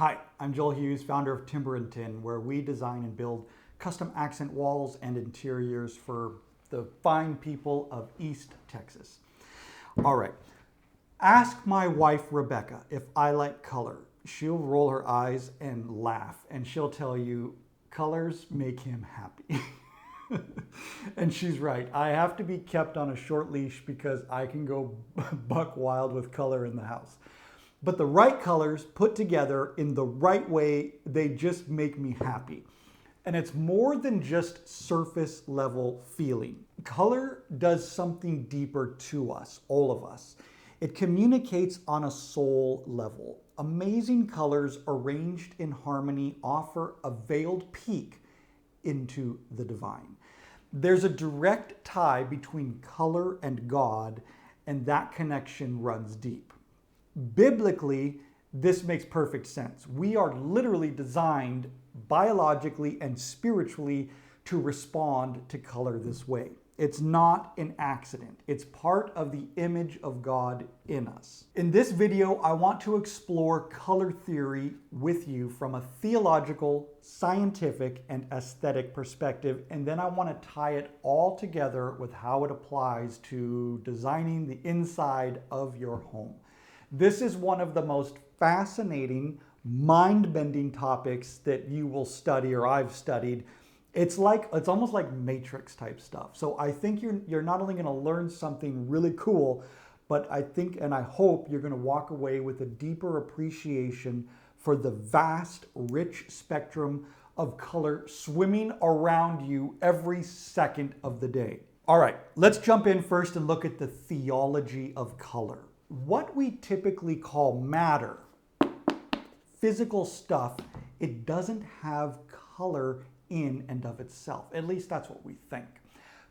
Hi, I'm Joel Hughes, founder of Timber and Tin, where we design and build custom accent walls and interiors for the fine people of East Texas. All right, ask my wife Rebecca if I like color. She'll roll her eyes and laugh, and she'll tell you colors make him happy. And she's right. I have to be kept on a short leash because I can go buck wild with color in the house. But the right colors put together in the right way, they just make me happy. And it's more than just surface level feeling. Color does something deeper to us, all of us. It communicates on a soul level. Amazing colors arranged in harmony offer a veiled peek into the divine. There's a direct tie between color and God, and that connection runs deep. Biblically, this makes perfect sense. We are literally designed biologically and spiritually to respond to color this way. It's not an accident. It's part of the image of God in us. In this video, I want to explore color theory with you from a theological, scientific, and aesthetic perspective, and then I want to tie it all together with how it applies to designing the inside of your home. This is one of the most fascinating, mind-bending topics that you will study or I've studied. It's almost like Matrix type stuff. So I think you're not only going to learn something really cool, but I think and I hope you're going to walk away with a deeper appreciation for the vast, rich spectrum of color swimming around you every second of the day. All right, let's jump in first and look at the theology of color. What we typically call matter, physical stuff, it doesn't have color in and of itself. At least that's what we think.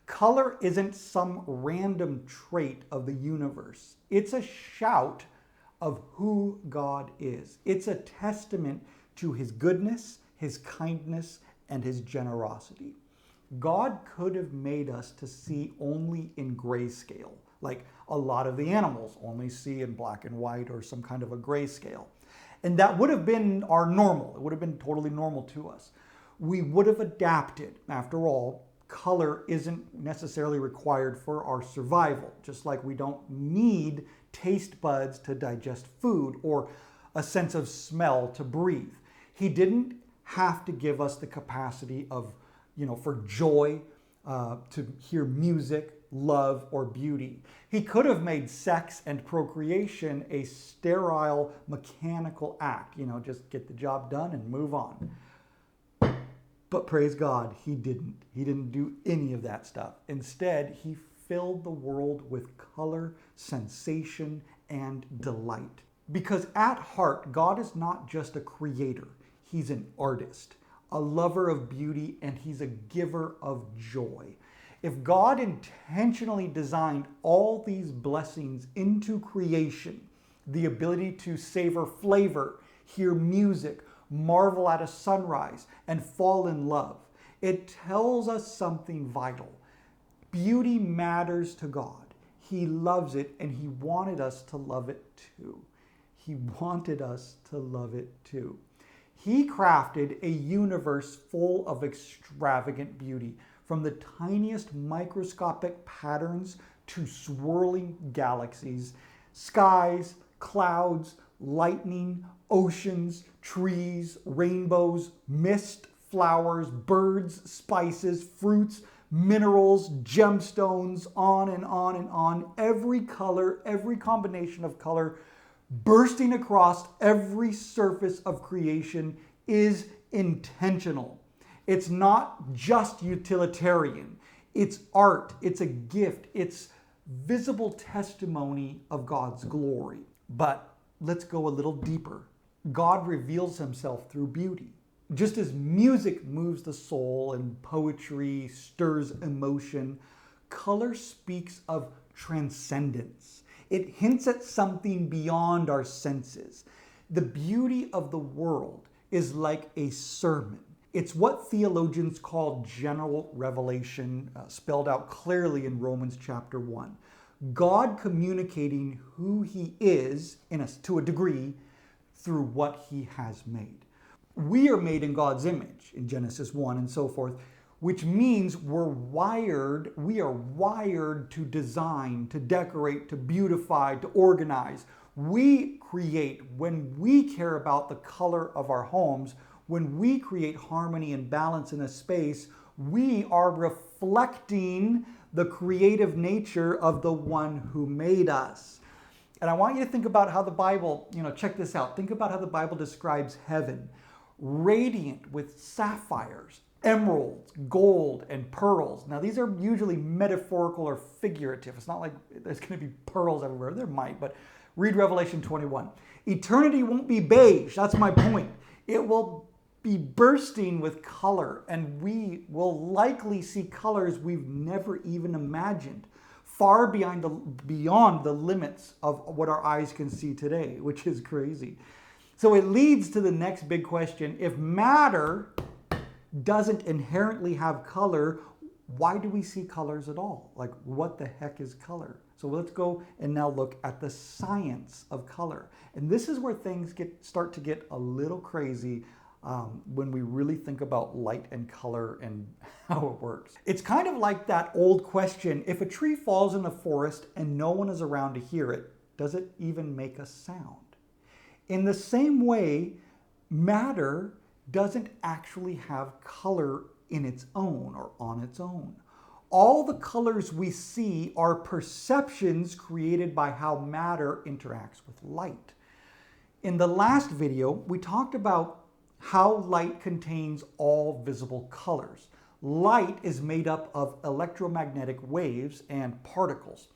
Color isn't some random trait of the universe. It's a shout of who God is. It's a testament to his goodness, his kindness, and his generosity. God could have made us to see only in grayscale, like a lot of the animals only see in black and white or some kind of a grayscale. And that would have been our normal. It would have been totally normal to us. We would have adapted. After all, color isn't necessarily required for our survival, just like we don't need taste buds to digest food or a sense of smell to breathe. He didn't have to give us the capacity of, for joy, to hear music, love, or beauty. He could have made sex and procreation a sterile, mechanical act, just get the job done and move on. But praise God, he didn't. He didn't do any of that stuff. Instead, he filled the world with color, sensation, and delight. Because at heart, God is not just a creator. He's an artist, a lover of beauty, and he's a giver of joy. If God intentionally designed all these blessings into creation, the ability to savor flavor, hear music, marvel at a sunrise, and fall in love, it tells us something vital. Beauty matters to God. He loves it, and he wanted us to love it too. He wanted us to love it too. He crafted a universe full of extravagant beauty, from the tiniest microscopic patterns to swirling galaxies, skies, clouds, lightning, oceans, trees, rainbows, mist, flowers, birds, spices, fruits, minerals, gemstones, on and on and on. Every color, every combination of color bursting across every surface of creation is intentional. It's not just utilitarian. It's art. It's a gift. It's visible testimony of God's glory. But let's go a little deeper. God reveals himself through beauty. Just as music moves the soul and poetry stirs emotion, color speaks of transcendence. It hints at something beyond our senses. The beauty of the world is like a sermon. It's what theologians call general revelation, spelled out clearly in Romans chapter 1. God communicating who he is to a degree through what he has made. We are made in God's image in Genesis 1 and so forth, which means we are wired to design, to decorate, to beautify, to organize. We create when we care about the color of our homes, when we create harmony and balance in a space, we are reflecting the creative nature of the one who made us. And I want you to think about how the Bible, check this out. Think about how the Bible describes heaven. Radiant with sapphires, emeralds, gold, and pearls. Now, these are usually metaphorical or figurative. It's not like there's going to be pearls everywhere. There might, but read Revelation 21. Eternity won't be beige. That's my point. It will be bursting with color, and we will likely see colors we've never even imagined, far beyond the limits of what our eyes can see today, which is crazy. So it leads to the next big question. If matter doesn't inherently have color, why do we see colors at all? Like, what the heck is color? So let's go and now look at the science of color. And this is where things start to get a little crazy when we really think about light and color and how it works. It's kind of like that old question, if a tree falls in the forest and no one is around to hear it, does it even make a sound? In the same way, matter doesn't actually have color in its own or on its own. All the colors we see are perceptions created by how matter interacts with light. In the last video, we talked about how light contains all visible colors. Light is made up of electromagnetic waves and particles.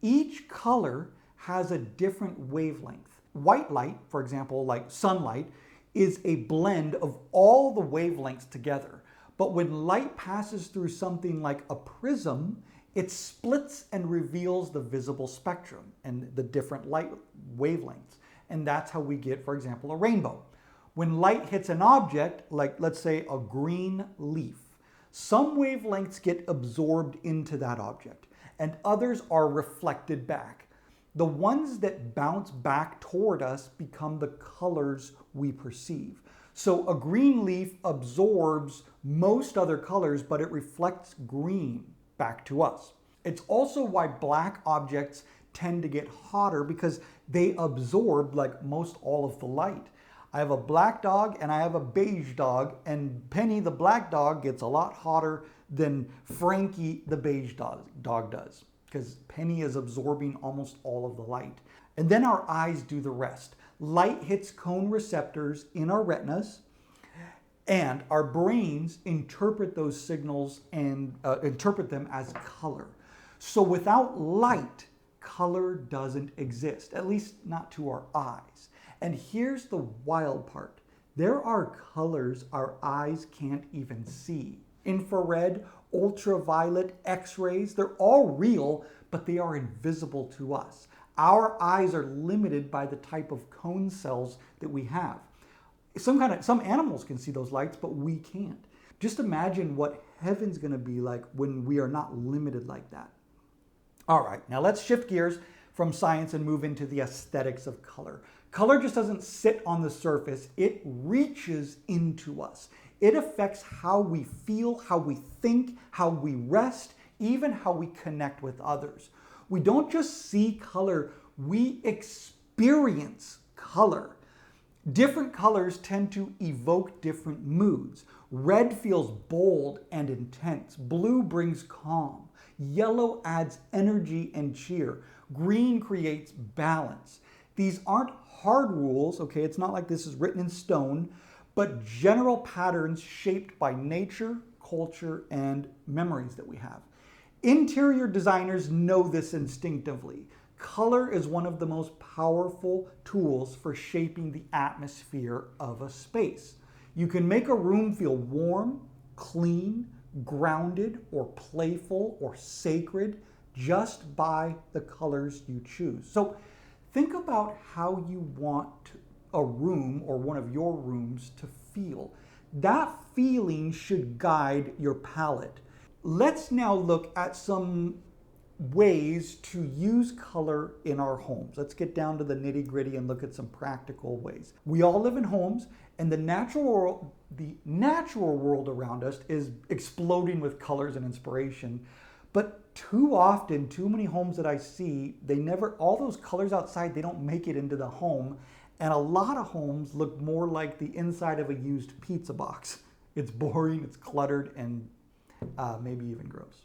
Each color has a different wavelength. White light, for example, like sunlight, is a blend of all the wavelengths together. But when light passes through something like a prism, it splits and reveals the visible spectrum and the different light wavelengths. And that's how we get, for example, a rainbow. When light hits an object, like let's say a green leaf, some wavelengths get absorbed into that object and others are reflected back. The ones that bounce back toward us become the colors we perceive. So a green leaf absorbs most other colors, but it reflects green back to us. It's also why black objects tend to get hotter, because they absorb like most all of the light. I have a black dog and I have a beige dog, and Penny the black dog gets a lot hotter than Frankie the beige dog does, because Penny is absorbing almost all of the light. And then our eyes do the rest. Light hits cone receptors in our retinas, and our brains interpret those signals and interpret them as color. So without light, color doesn't exist, at least not to our eyes. And here's the wild part. There are colors our eyes can't even see. Infrared, ultraviolet, X-rays, they're all real, but they are invisible to us. Our eyes are limited by the type of cone cells that we have. Some animals can see those lights, but we can't. Just imagine what heaven's going to be like when we are not limited like that. All right, now let's shift gears from science and move into the aesthetics of color. Color just doesn't sit on the surface, it reaches into us. It affects how we feel, how we think, how we rest, even how we connect with others. We don't just see color, we experience color. Different colors tend to evoke different moods. Red feels bold and intense. Blue brings calm. Yellow adds energy and cheer. Green creates balance. These aren't hard rules, okay? It's not like this is written in stone, but general patterns shaped by nature, culture, and memories that we have. Interior designers know this instinctively. Color is one of the most powerful tools for shaping the atmosphere of a space. You can make a room feel warm, clean, grounded, or playful, or sacred just by the colors you choose. So think about how you want a room or one of your rooms to feel. That feeling should guide your palette. Let's now look at some ways to use color in our homes. Let's get down to the nitty-gritty and look at some practical ways. We all live in homes, and the natural world around us is exploding with colors and inspiration. But too often, too many homes that I see, all those colors outside, they don't make it into the home. And a lot of homes look more like the inside of a used pizza box. It's boring, it's cluttered, and maybe even gross.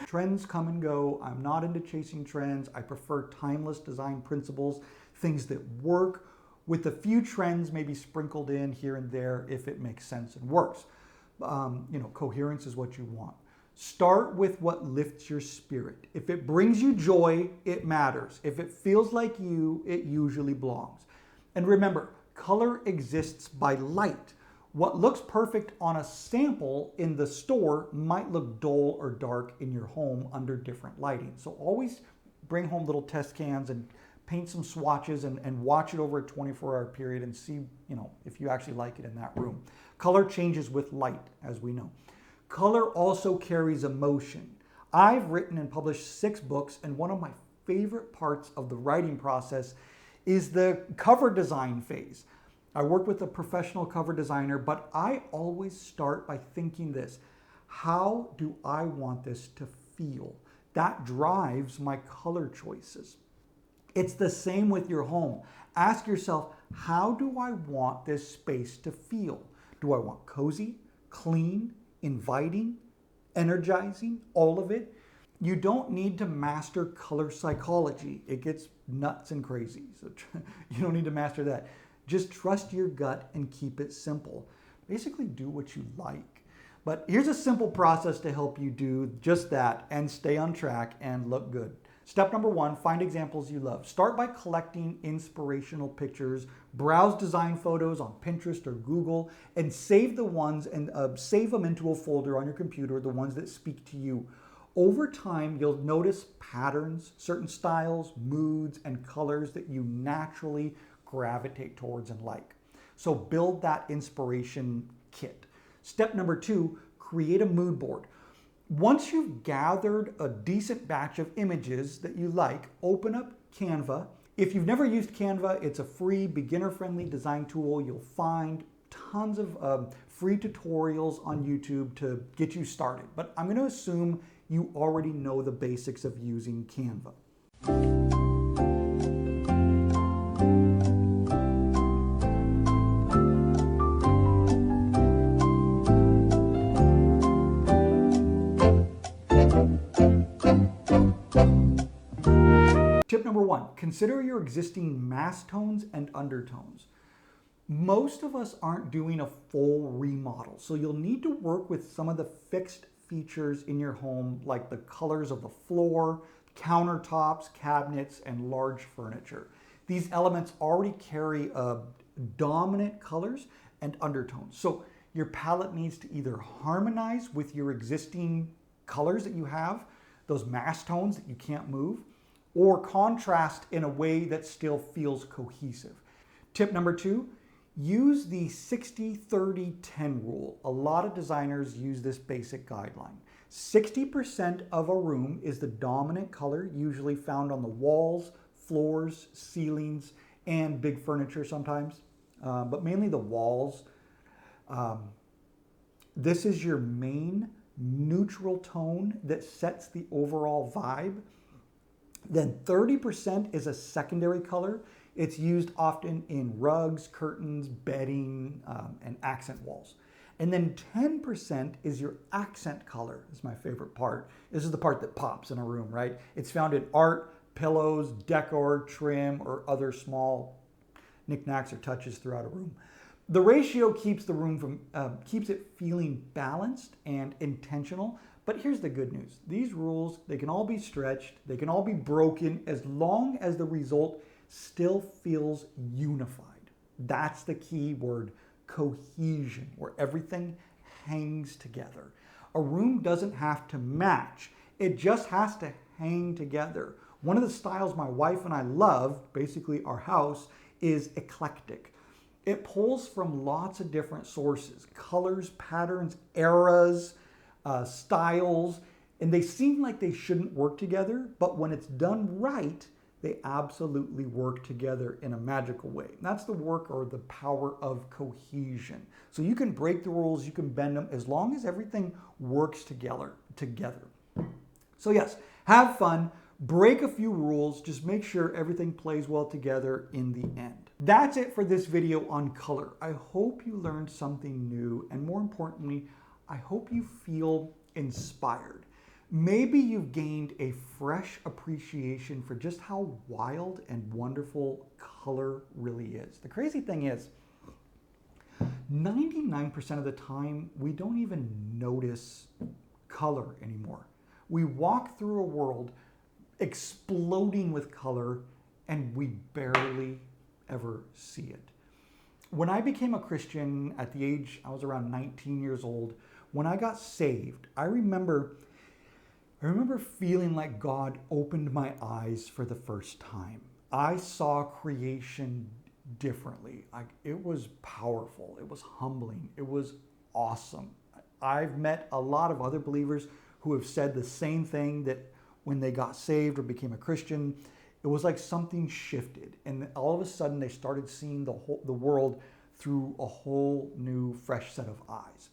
Trends come and go. I'm not into chasing trends. I prefer timeless design principles, things that work, with a few trends maybe sprinkled in here and there if it makes sense and works. Coherence is what you want. Start with what lifts your spirit. If it brings you joy, it matters. If it feels like you, it usually belongs. And remember, color exists by light. What looks perfect on a sample in the store might look dull or dark in your home under different lighting. So always bring home little test cans and paint some swatches and watch it over a 24-hour period and see, if you actually like it in that room. Color changes with light, as we know. Color also carries emotion. I've written and published 6 books, and one of my favorite parts of the writing process is the cover design phase. I work with a professional cover designer, but I always start by thinking this: how do I want this to feel? That drives my color choices. It's the same with your home. Ask yourself, how do I want this space to feel? Do I want cozy, clean, inviting, energizing, all of it? You don't need to master color psychology. It gets nuts and crazy. So you don't need to master that. Just trust your gut and keep it simple. Basically, do what you like. But here's a simple process to help you do just that and stay on track and look good. Step number 1, find examples you love. Start by collecting inspirational pictures. Browse design photos on Pinterest or Google and save the ones and save them into a folder on your computer, the ones that speak to you. Over time, you'll notice patterns, certain styles, moods, and colors that you naturally gravitate towards and like. So build that inspiration kit. Step number 2, create a mood board. Once you've gathered a decent batch of images that you like, open up Canva. If you've never used Canva, it's a free beginner-friendly design tool. You'll find tons of free tutorials on YouTube to get you started. But I'm going to assume you already know the basics of using Canva. Tip number 1, consider your existing mass tones and undertones. Most of us aren't doing a full remodel, so you'll need to work with some of the fixed features in your home, like the colors of the floor, countertops, cabinets, and large furniture. These elements already carry dominant colors and undertones. So your palette needs to either harmonize with your existing colors that you have, those mass tones that you can't move, or contrast in a way that still feels cohesive. Tip number 2, use the 60-30-10 rule. A lot of designers use this basic guideline. 60% of a room is the dominant color, usually found on the walls, floors, ceilings, and big furniture sometimes, but mainly the walls. This is your main neutral tone that sets the overall vibe. Then 30% is a secondary color. It's used often in rugs, curtains, bedding, and accent walls. And then 10% is your accent color. This is my favorite part. This is the part that pops in a room, right? It's found in art, pillows, decor, trim, or other small knickknacks or touches throughout a room. The ratio keeps keeps it feeling balanced and intentional. But here's the good news. These rules, they can all be stretched, they can all be broken as long as the result still feels unified. That's the key word, cohesion, where everything hangs together. A room doesn't have to match. It just has to hang together. One of the styles my wife and I love, basically our house, is eclectic. It pulls from lots of different sources, colors, patterns, eras, styles, And they seem like they shouldn't work together, but when it's done right, they absolutely work together in a magical way. And that's the work or the power of cohesion. So you can break the rules, you can bend them, as long as everything works together. So yes, have fun, break a few rules, just make sure everything plays well together in the end. That's it for this video on color. I hope you learned something new, and more importantly, I hope you feel inspired. Maybe you've gained a fresh appreciation for just how wild and wonderful color really is. The crazy thing is, 99% of the time, we don't even notice color anymore. We walk through a world exploding with color and we barely ever see it. When I became a Christian at the age, I was around 19 years old, when I got saved, I remember feeling like God opened my eyes for the first time. I saw creation differently. It was powerful. It was humbling. It was awesome. I've met a lot of other believers who have said the same thing, that when they got saved or became a Christian, it was like something shifted. And all of a sudden they started seeing the world through a whole new, fresh set of eyes.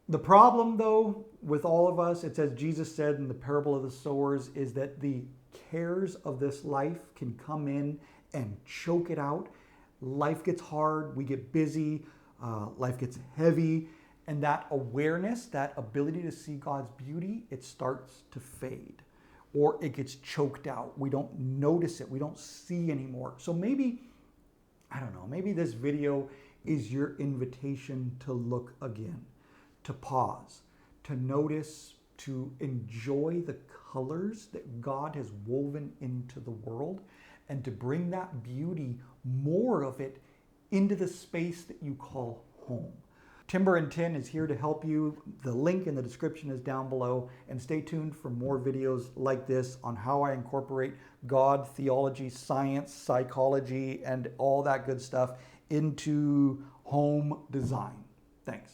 The problem, though, with all of us, it's as Jesus said in the parable of the sowers, is that the cares of this life can come in and choke it out. Life gets hard, we get busy, life gets heavy, and that awareness, that ability to see God's beauty, it starts to fade, or it gets choked out. We don't notice it, we don't see anymore. So maybe, I don't know, maybe this video is your invitation to look again, to pause, to notice, to enjoy the colors that God has woven into the world, and to bring that beauty, more of it, into the space that you call home. Timber and Tin is here to help you. The link in the description is down below, and stay tuned for more videos like this on how I incorporate God, theology, science, psychology, and all that good stuff into home design. Thanks.